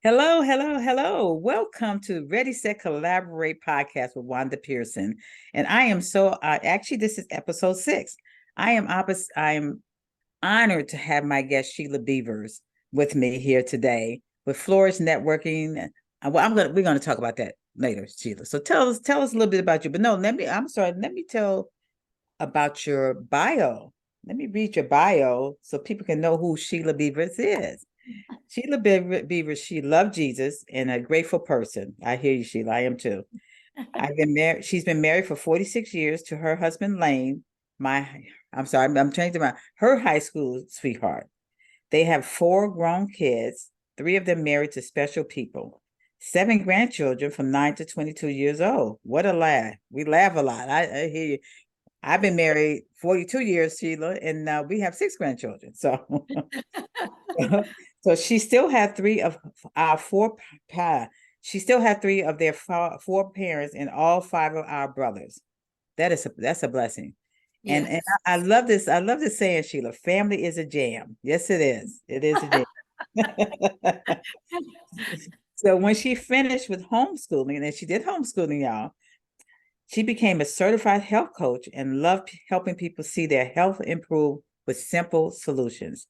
Hello, hello, hello. Welcome to Ready, Set, Collaborate podcast with Wanda Pearson. And I am actually, this is episode 6. I am honored to have my guest, Sheila Beavers, with me here today with Flourish Networking. We're going to talk about that later, Sheila. So tell us a little bit about you. But no, let me tell about your bio. Let me read your bio so people can know who Sheila Beavers is. Sheila Beavers, she loved Jesus and a grateful person. I hear you, Sheila. I am too. I've been married. She's been married for 46 years to her husband, Lane. I'm sorry, I'm changing her high school sweetheart. They have 4 grown kids, 3 of them married to special people, 7 grandchildren from 9 to 22 years old. What a laugh. We laugh a lot. I hear you. I've been married 42 years, Sheila, and we have 6 grandchildren. So so she still had three of our four pa. She still had three of their four parents and all 5 of our brothers. That's a blessing. And Yes. I love this. I love this saying, Sheila. Family is a jam. Yes, it is. It is a jam. So when she finished with homeschooling, and she did homeschooling, y'all, she became a certified health coach and loved helping people see their health improve with simple solutions.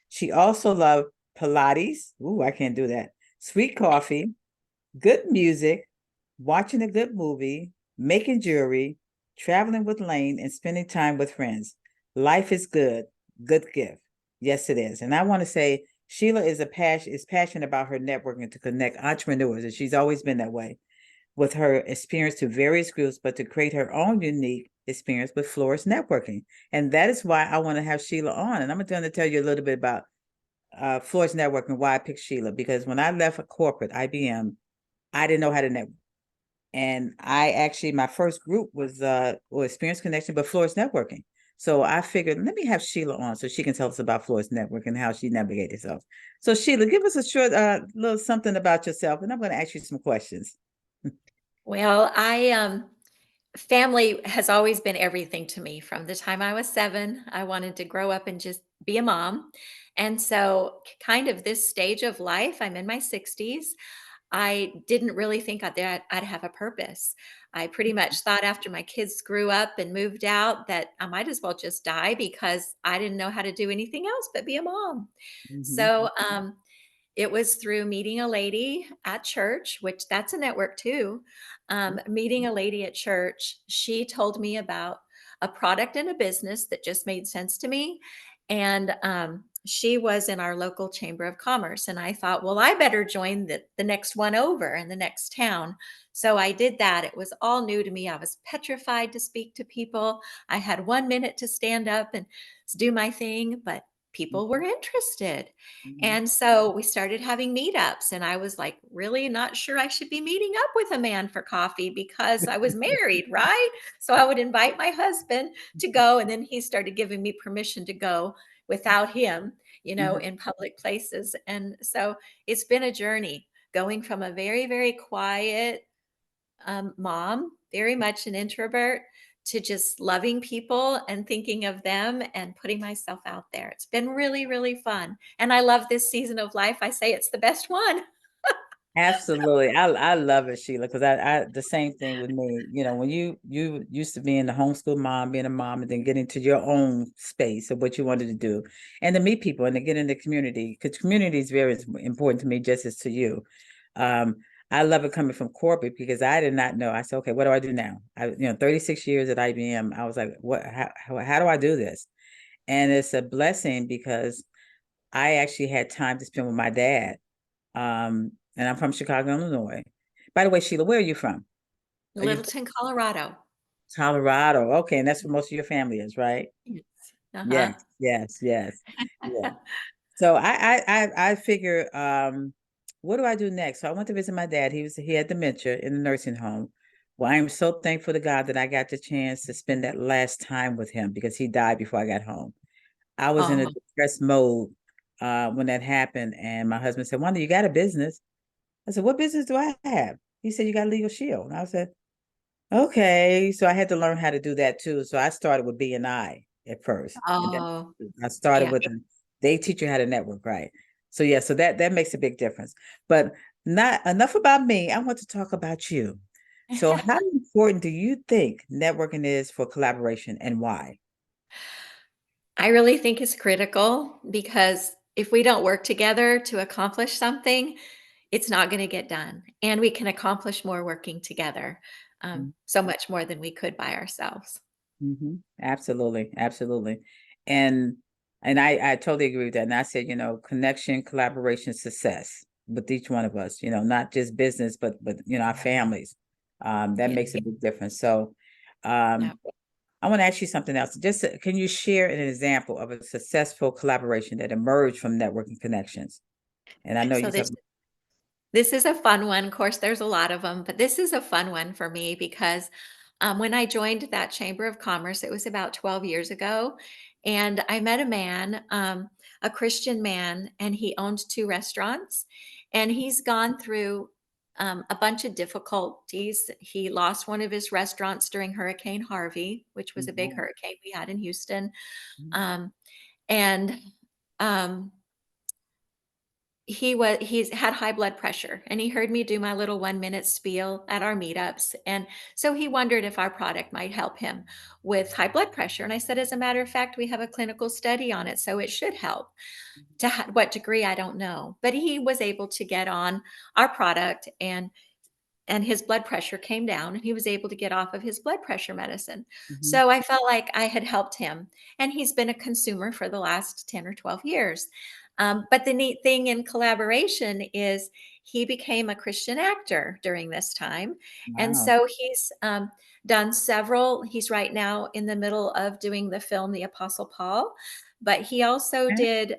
She also loved Pilates. Ooh, I can't do that. Sweet coffee, good music, watching a good movie, making jewelry, traveling with Lane, and spending time with friends. Life is good. Good gift. Yes, it is. And I want to say Sheila is passionate about her networking to connect entrepreneurs, and she's always been that way with her experience to various groups, but to create her own unique experience with Flourish Networking. And that is why I want to have Sheila on. And I'm going to tell you a little bit about Flourish Networking, why I picked Sheila, because when I left a corporate IBM, I didn't know how to network. And my first group was Experience Connection, but Flourish Networking. So I figured, let me have Sheila on so she can tell us about Flourish Networking and how she navigated herself. So Sheila, give us a short little something about yourself, and I'm going to ask you some questions. Well, family has always been everything to me. From the time I was 7, I wanted to grow up and just be a mom. And so, kind of this stage of life, I'm in my 60s. I didn't really think I'd have a purpose. I pretty much thought after my kids grew up and moved out that I might as well just die because I didn't know how to do anything else but be a mom. Mm-hmm. So, it was through meeting a lady at church, which that's a network too. Meeting a lady at church, she told me about a product and a business that just made sense to me. And she was in our local chamber of commerce. And I thought, well, I better join the next one over in the next town. So I did that. It was all new to me. I was petrified to speak to people. I had 1 minute to stand up and do my thing, but people were interested. Mm-hmm. And so we started having meetups, and I was like, really not sure I should be meeting up with a man for coffee because I was married, right? So I would invite my husband to go, and then he started giving me permission to go without him, Mm-hmm. in public places. And so it's been a journey going from a very, very quiet mom, very much an introvert, to just loving people and thinking of them and putting myself out there. It's been really, really fun. And I love this season of life. I say it's the best one. Absolutely. I love it, Sheila, because I the same thing with me. When you used to being the homeschool mom, being a mom, and then getting to your own space of what you wanted to do, and to meet people and to get in the community, because community is very important to me, just as to you. Um, I love it coming from corporate because I did not know. I said, okay, what do I do now? 36 years at IBM. I was like, what? How do I do this? And it's a blessing because I actually had time to spend with my dad. And I'm from Chicago, Illinois. By the way, Sheila, where are you from? Are you from Littleton, Colorado. Colorado? Okay, and that's where most of your family is, right? Yes. Uh-huh. Yes, yes, yes, yeah. So I figure, what do I do next? So I went to visit my dad. He had dementia in the nursing home. Well, I am so thankful to God that I got the chance to spend that last time with him because he died before I got home. I was in a Oh, depressed mode when that happened, and my husband said, "Wanda, you got a business?" I said, "What business do I have?" He said, "You got Legal Shield." And I said, "Okay." So I had to learn how to do that too. So I started with BNI at first. And then oh, I started yeah. with they teach you how to network, right? So yeah, so that makes a big difference. But not enough about me. I want to talk about you. So how important do you think networking is for collaboration and why? I really think it's critical because if we don't work together to accomplish something, it's not going to get done. And we can accomplish more working together, so much more than we could by ourselves. Absolutely, absolutely. And I totally agree with that. And I said, connection, collaboration, success with each one of us, not just business, but our families. That Yeah. makes a big difference. So Yeah. um I want to ask you something else. Just can you share an example of a successful collaboration that emerged from networking connections? And I know So you talk. this is a fun one. Of course, there's a lot of them, but this is a fun one for me because when I joined that Chamber of Commerce, it was about 12 years ago, and I met a man, a Christian man, and he owned two restaurants, and he's gone through a bunch of difficulties. He lost one of his restaurants during Hurricane Harvey, which was a big Mhm, hurricane we had in Houston, mhm, um, and um, he's had high blood pressure, and he heard me do my little 1-minute spiel at our meetups, and so he wondered if our product might help him with high blood pressure, and I said, as a matter of fact, we have a clinical study on it, so it should help. To what degree, I don't know, but he was able to get on our product, and his blood pressure came down, and he was able to get off of his blood pressure medicine. mhm. So I felt like I had helped him, and he's been a consumer for the last 10 or 12 years. But the neat thing in collaboration is he became a Christian actor during this time. And Wow. so he's done several, he's right now in the middle of doing the film The Apostle Paul, but he also Okay. did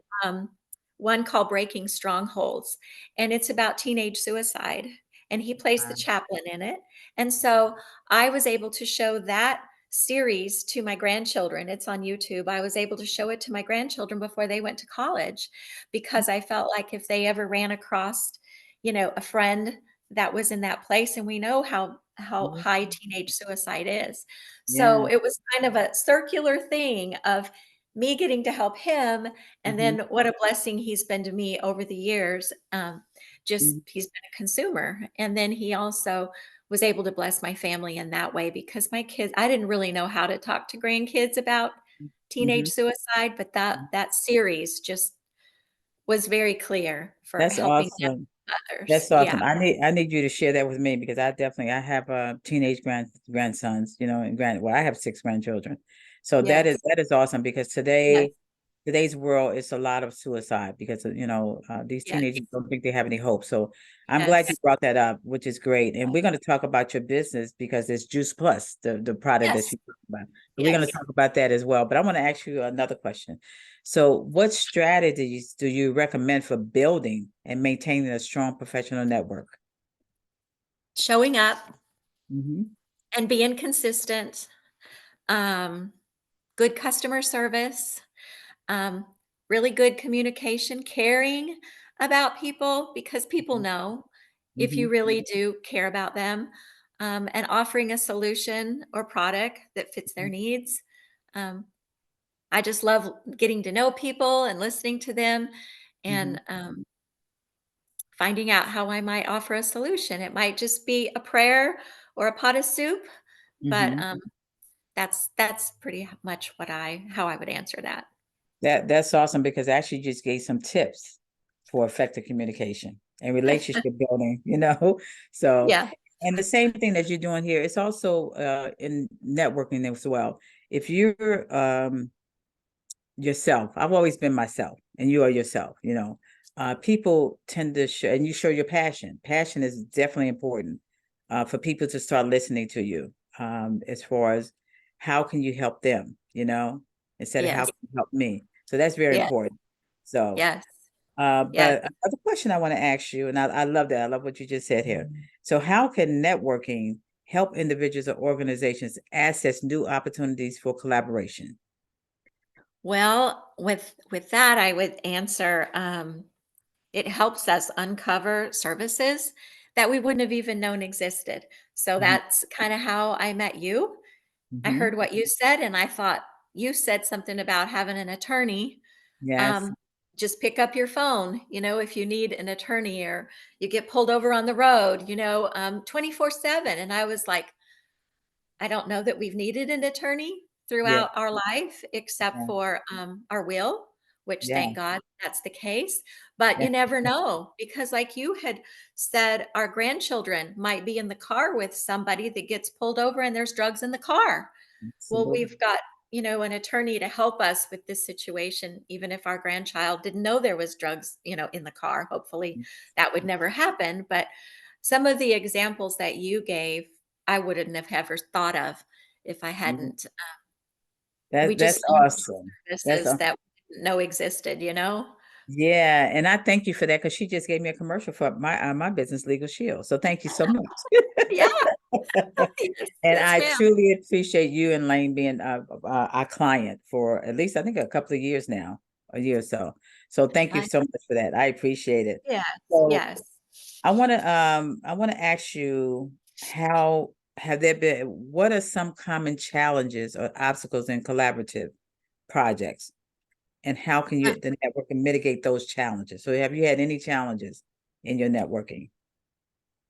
one called Breaking Strongholds, and it's about teenage suicide, and he plays the Wow. chaplain in it. And so I was able to show that series to my grandchildren. It's on YouTube. I was able to show it to my grandchildren before they went to college because I felt like if they ever ran across, a friend that was in that place, and we know how Mhm. high teenage suicide is. So Yeah. it was kind of a circular thing of me getting to help him, and Mhm, then what a blessing he's been to me over the years. Just mhm, he's been a consumer, and then he also was able to bless my family in that way because my kids, I didn't really know how to talk to grandkids about teenage mhm. suicide, but that series just was very clear for That's helping them awesome. and others. That's Yeah. awesome. I need you to share that with me because I have teenage grandsons, and well, I have six grandchildren. So that is Yes. that is awesome because Yes. today's world is a lot of suicide because these Yes. teenagers don't think they have any hope. So I'm glad you Yes. brought that up, which is great. And we're going to talk about your business because it's Juice Plus, the product that Yes. you talk about. So we're going to Yes. talk about that as well. But I want to ask you another question. So what strategies do you recommend for building and maintaining a strong professional network? Showing up Hmm. and being consistent, um, good customer service, um, really good communication, caring about people because people know if Hmm. you really do care about them, and offering a solution or product that fits their needs. Um, I just love getting to know people and listening to them Hmm. and finding out how I might offer a solution. It might just be a prayer or a pot of soup, but Hmm. that's pretty much how I would answer that. That's awesome because I actually just gave some tips for effective communication and relationship building, So, Yeah. and the same thing that you're doing here, it's also in networking as well. If you're yourself, I've always been myself, and you are yourself. People tend to show, and you show your passion. Passion is definitely important for people to start listening to you as far as how can you help them, instead of how Yes. can you help me. So that's very Yes. important. So, Yes. Yes. but another question I want to ask you, and I love that. I love what you just said here. So, how can networking help individuals or organizations access new opportunities for collaboration? Well, with that, I would answer, it helps us uncover services that we wouldn't have even known existed. So Mhm, that's kind of how I met you. I mhm. heard what you said, and I thought you said something about having an attorney. Yes. Um, just pick up your phone, if you need an attorney or you get pulled over on the road, 24/7. And I was like, I don't know that we've needed an attorney Yeah, throughout our life except yeah, for our will, which yeah, thank God that's the case. But yeah, you never know because, like you had said, our grandchildren might be in the car with somebody that gets pulled over and there's drugs in the car. Well, absolutely. we've got, an attorney to help us with this situation, even if our grandchild didn't know there was drugs, in the car. Hopefully that would never happen. But some of the examples that you gave, I wouldn't have ever thought of if I Mhm. hadn't. We That's just seen awesome. That's services that we didn't know existed. Yeah, and I thank you for that because she just gave me a commercial for my business, Legal Shield. So thank you so much. Yeah. Yes, And yes, I ma'am. truly appreciate you and Lane being our client for at least I think a couple of years now, a year or so. So thank you I, so much for that. I appreciate it. yes, So yes. I want to ask you how have there been what are some common challenges or obstacles in collaborative projects? And how can you the network can mitigate those challenges? So have you had any challenges in your networking?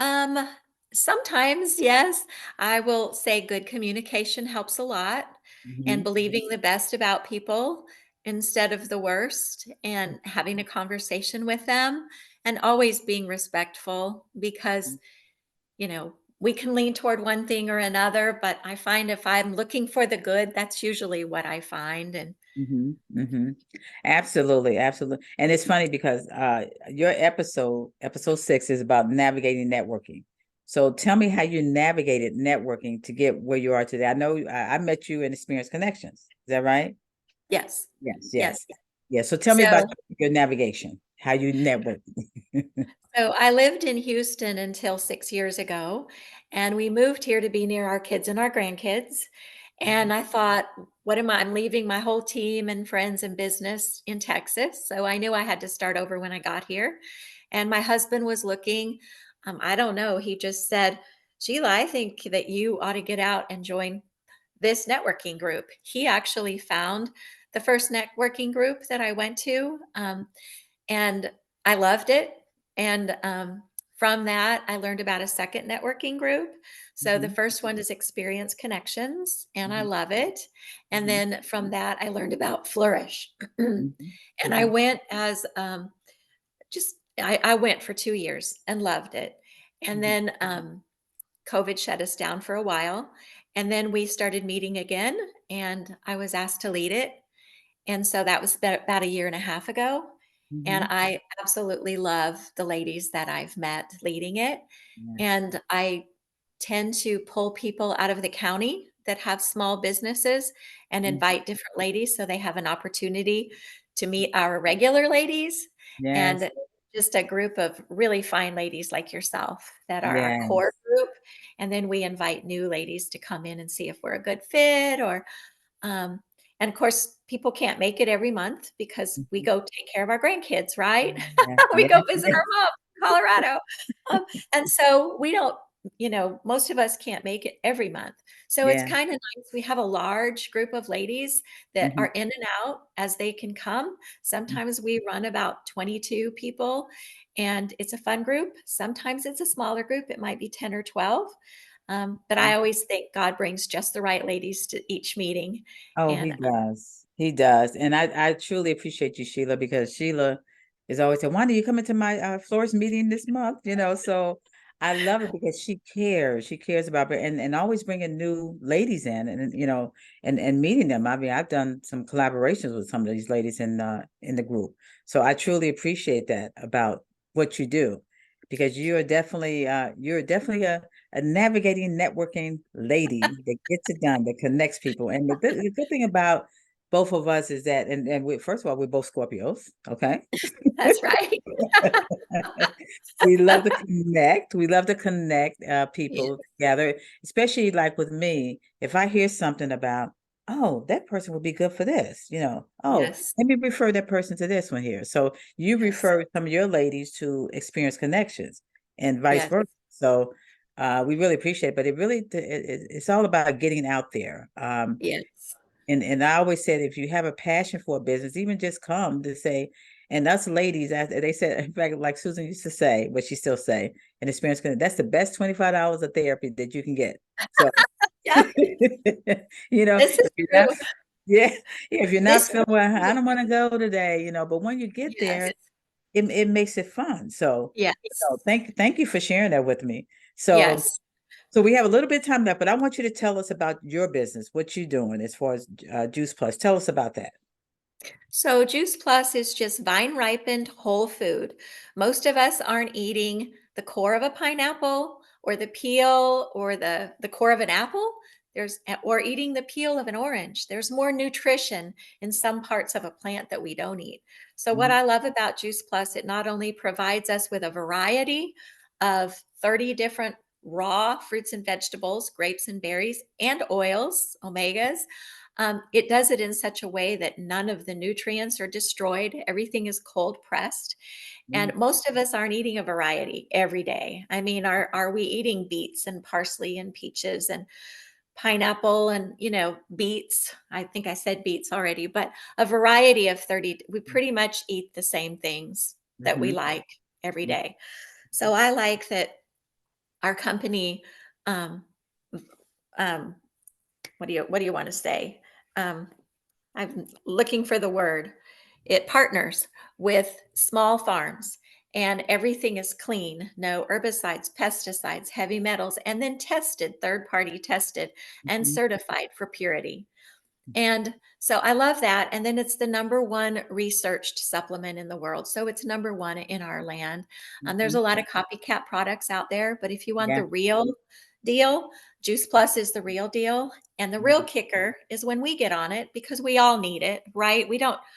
Um, Sometimes, yes. I will say good communication helps a lot and Hmm. believing the best about people instead of the worst and having a conversation with them and always being respectful because, we can lean toward one thing or another, but I find if I'm looking for the good, that's usually what I find. And Hmm. Hmm. Absolutely, absolutely. And it's funny because your episode 6, is about navigating networking. So tell me how you navigated networking to get where you are today. I know I met you in Experience Connections. Is that right? yes, Yes, yes. yes. Yeah. So tell me about So your navigation, how you network. So I lived in Houston until 6 years ago, and we moved here to be near our kids and our grandkids. And I thought, what am I? I'm leaving my whole team and friends and business in Texas. So I knew I had to start over when I got here. And my husband was looking, I don't know, he just said, Sheila, I think that you ought to get out and join this networking group. He actually found the first networking group that I went to. And I loved it. And from that, I learned about a second networking group. So the Mhm, first one is Experience Connections, and I mhm, love it. And mhm, then from that, I learned about Flourish. And mhm, I mhm, went as I went for 2 years and loved it. And mhm, then COVID shut us down for a while. And then we started meeting again, and I was asked to lead it. And so that was about a year and a half ago, and mhm. I absolutely love the ladies that I've met leading it, Yes. and I tend to pull people out of the county that have small businesses and Mhm. invite different ladies so they have an opportunity to meet our regular ladies, Yes. and just a group of really fine ladies like yourself that are our core Yes. group, and then we invite new ladies to come in and see if we're a good fit or um, and of course, people can't make it every month because we Mhm. go take care of our grandkids, right? Yeah. We Yeah. go visit Yeah. our mom in Colorado. Um, and so we don't, most of us can't make it every month. So it's Yeah. kind of nice. We have a large group of ladies that Mhm, are in and out as they can come. mhm. Sometimes we run about 22 people and it's a fun group. Sometimes it's a smaller group. It might be 10 or 12. But I always think God brings just the right ladies to each meeting. Oh, he And does. He does. And I truly appreciate you, Sheila, because Sheila is always saying, why do you come into my florist meeting this month? So I love it because she cares. She cares about it and always bringing new ladies in and meeting them. I mean, I've done some collaborations with some of these ladies in the group. So I truly appreciate that about what you do because you're definitely a navigating networking lady that gets it done, that connects people. And the good thing about both of us is that, and we, first of all, we're both Scorpios, okay? that's right. We love to connect. We love to connect Yeah. people together, especially like with me. If I hear something about, oh, that person would be good for this, oh, Yes. let me refer that person to this one here. So you Yes. refer some of your ladies to Experience Connections and vice Yes. versa. So we really appreciate it, but it's all about getting out there. Yes. And I always said if you have a passion for a business, even just come to say, And us ladies, they said, in fact, like Susan used to say, but she still say, an experience clinic, that's the best $25 of therapy that you can get. So, Yeah, this is if you're not, true. yeah, if you're not This feeling well, I don't want to go today, but when you get Yes. there, it makes it fun. So, Yes. thank you for sharing that with me. So, Yes. so we have a little bit of time left, but I want you to tell us about your business, what you're doing as far as Juice Plus. Tell us about that. So Juice Plus is just vine ripened whole food. Most of us aren't eating the core of a pineapple or the peel or the core of an apple. Or eating the peel of an orange. There's more nutrition in some parts of a plant that we don't eat. So what Mhm, I love about Juice Plus, it not only provides us with a variety of 30 different raw fruits and vegetables, grapes and berries, and oils, omegas. It does it in such a way that none of the nutrients are destroyed. Everything is cold pressed. mhm, And most of us aren't eating a variety every day. I mean, are we eating beets and parsley and peaches and pineapple and, beets? I think I said beets already, but a variety of 30. We pretty much eat the same things that we mhm, like every mhm, day. So I like that our company, um, um, what do you want to say? Um, I'm looking for the word. It partners with small farms and everything is clean, no herbicides, pesticides, heavy metals, and then tested, third party tested and mhm, certified for purity. And so I love that. And then it's the number one researched supplement in the world. So it's number one in our land. There's mhm. a lot of copycat products out there, but if you want Yeah. the real deal, Juice Plus is the real deal. And the real Mhm. kicker is when we get on it because we all need it, right?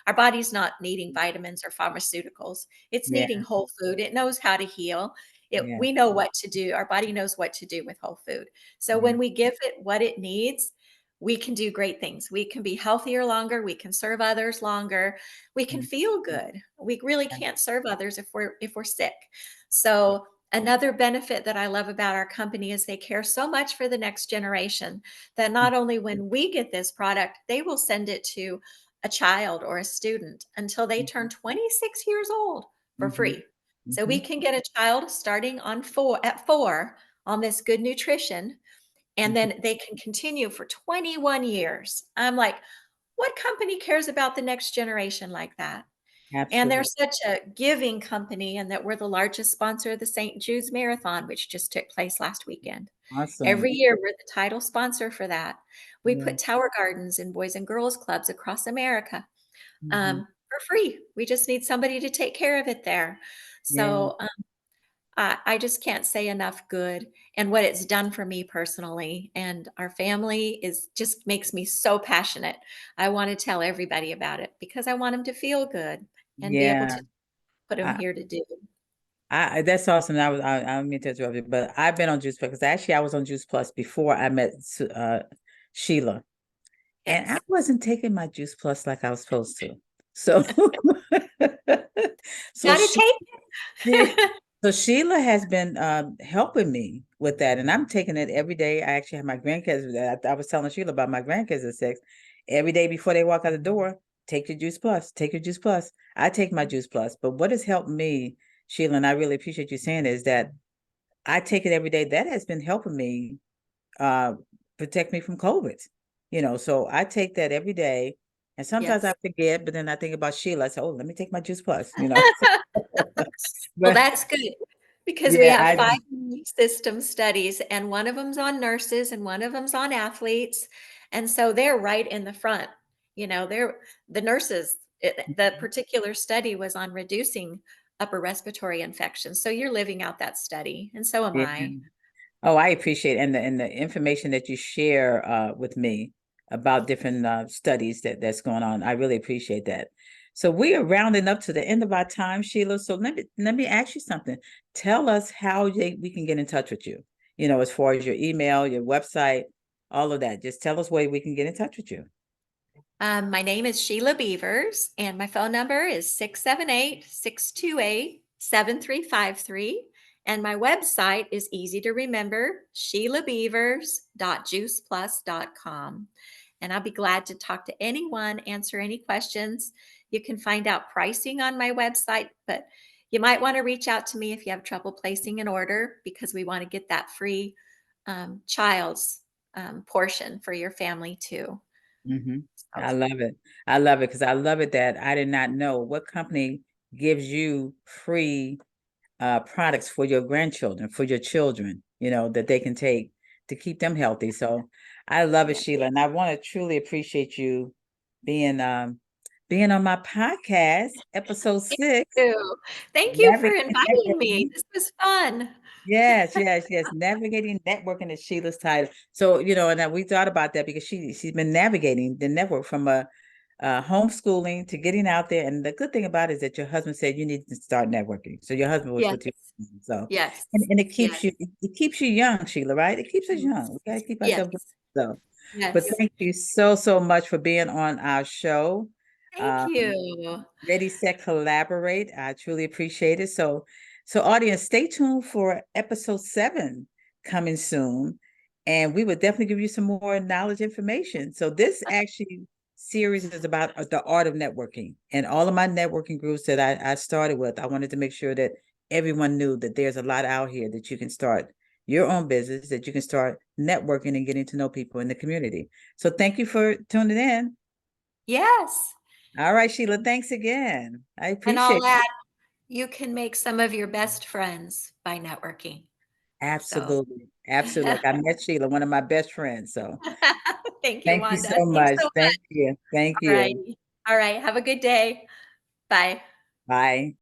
Our body's not needing vitamins or pharmaceuticals. It's Yeah. needing whole food. It knows how to heal. Yeah. We know what to do. Our body knows what to do with whole food. So Yeah. when we give it what it needs, we can do great things. We can be healthier longer, we can serve others longer, we can Mhm. feel good. We really Yeah. can't serve others if we're sick. So another benefit that I love about our company is they care so much for the next generation that not only when we get this product, they will send it to a child or a student until they turn Mhm. 26 years old for Mhm. free. So we Mhm. can get a child starting at 4 on this good nutrition, and Mhm. then they can continue for 21 years. I'm like, what company cares about the next generation like that? And they're Absolutely. such a giving company, and that we're the largest sponsor of the St. Jude's Marathon, which just took place last weekend. Awesome. Every year, we're the title sponsor for that. We Yeah. put tower gardens in boys and girls clubs across America Mhm. for free. We just need somebody to take care of it there. Yeah. So I just can't say enough good and what it's done for me personally. And our family is just makes me so passionate. I want to tell everybody about it because I want them to feel good and be able Yeah. to put them I, here to do. that's awesome. I don't mean to interrupt you, but I've been on Juice Plus because actually I was on Juice Plus before I met Sheila, and I Yes. wasn't taking my Juice Plus like I was supposed to. So, so Gotta she, take yeah. it. So Sheila has been helping me with that, and I'm taking it every day. I actually have my grandkids. I was telling Sheila about my grandkids at 6. Every day before they walk out the door, take your Juice Plus. Take your Juice Plus. I take my Juice Plus. But what has helped me, Sheila, and I really appreciate you saying is that I take it every day. That has been helping me uh, protect me from COVID. So I take that every day. And sometimes I Yes. forget, but then I think about Sheila. I say, "Oh, let me take my Juice Plus." Well, But that's good because we yeah, have I 5 system studies, and one of them's on nurses and one of them's on athletes, and so they're right in the front. They're the nurses. The particular study was on reducing upper respiratory infections, so you're living out that study, and so am yeah. I. Oh, I appreciate and the information that you share with me about different studies that's going on. I really appreciate that. So we are rounding up to the end of our time, Sheila. So let me ask you something. Tell us how we can get in touch with you. As far as your email, your website, all of that. Just tell us where we can get in touch with you. My name is Sheila Beavers, and my phone number is 678-628-7353. And my website is easy to remember, sheilabeavers.juiceplus.com. And I'll be glad to talk to anyone, answer any questions. You can find out pricing on my website, but you might want to reach out to me if you have trouble placing an order, because we want to get that free child's portion for your family too. Mhm. So, I love it. I love it because I love it that I did not know what company gives you free products for your grandchildren, for your children, that they can take to keep them healthy. So I love it, yeah. Sheila. And I want to truly appreciate you being being on my podcast, episode Thank 6, you. Thank you for Navigating inviting me. Networking. This was fun. Yes, yes, yes. Navigating networking is Sheila's title. So, and we thought about that because she's been navigating the network from homeschooling to getting out there. And the good thing about it is that your husband said you need to start networking. So your husband was Yes, with you. So, yes, and it keeps yes, you young, Sheila, right? It keeps us young. We gotta keep yes, ourselves young. So, but yes. thank you so, so much for being on our show. Thank Um, you. Ready, set, collaborate. I truly appreciate it. So audience, stay tuned for episode 7 coming soon. And we would definitely give you some more knowledge information. So this actually series is about the art of networking. And all of my networking groups that I started with, I wanted to make sure that everyone knew that there's a lot out here that you can start your own business, that you can start networking and getting to know people in the community. So thank you for tuning in. Yes. All right, Sheila, thanks again. I And I'll appreciate it. add, you can make some of your best friends by networking. So Absolutely. Absolutely. Like I met Sheila, one of my best friends. So thank you, thank you Wanda. so Thanks much. so Thank much. you. Thank All you. right. All right. Have a good day. Bye. Bye.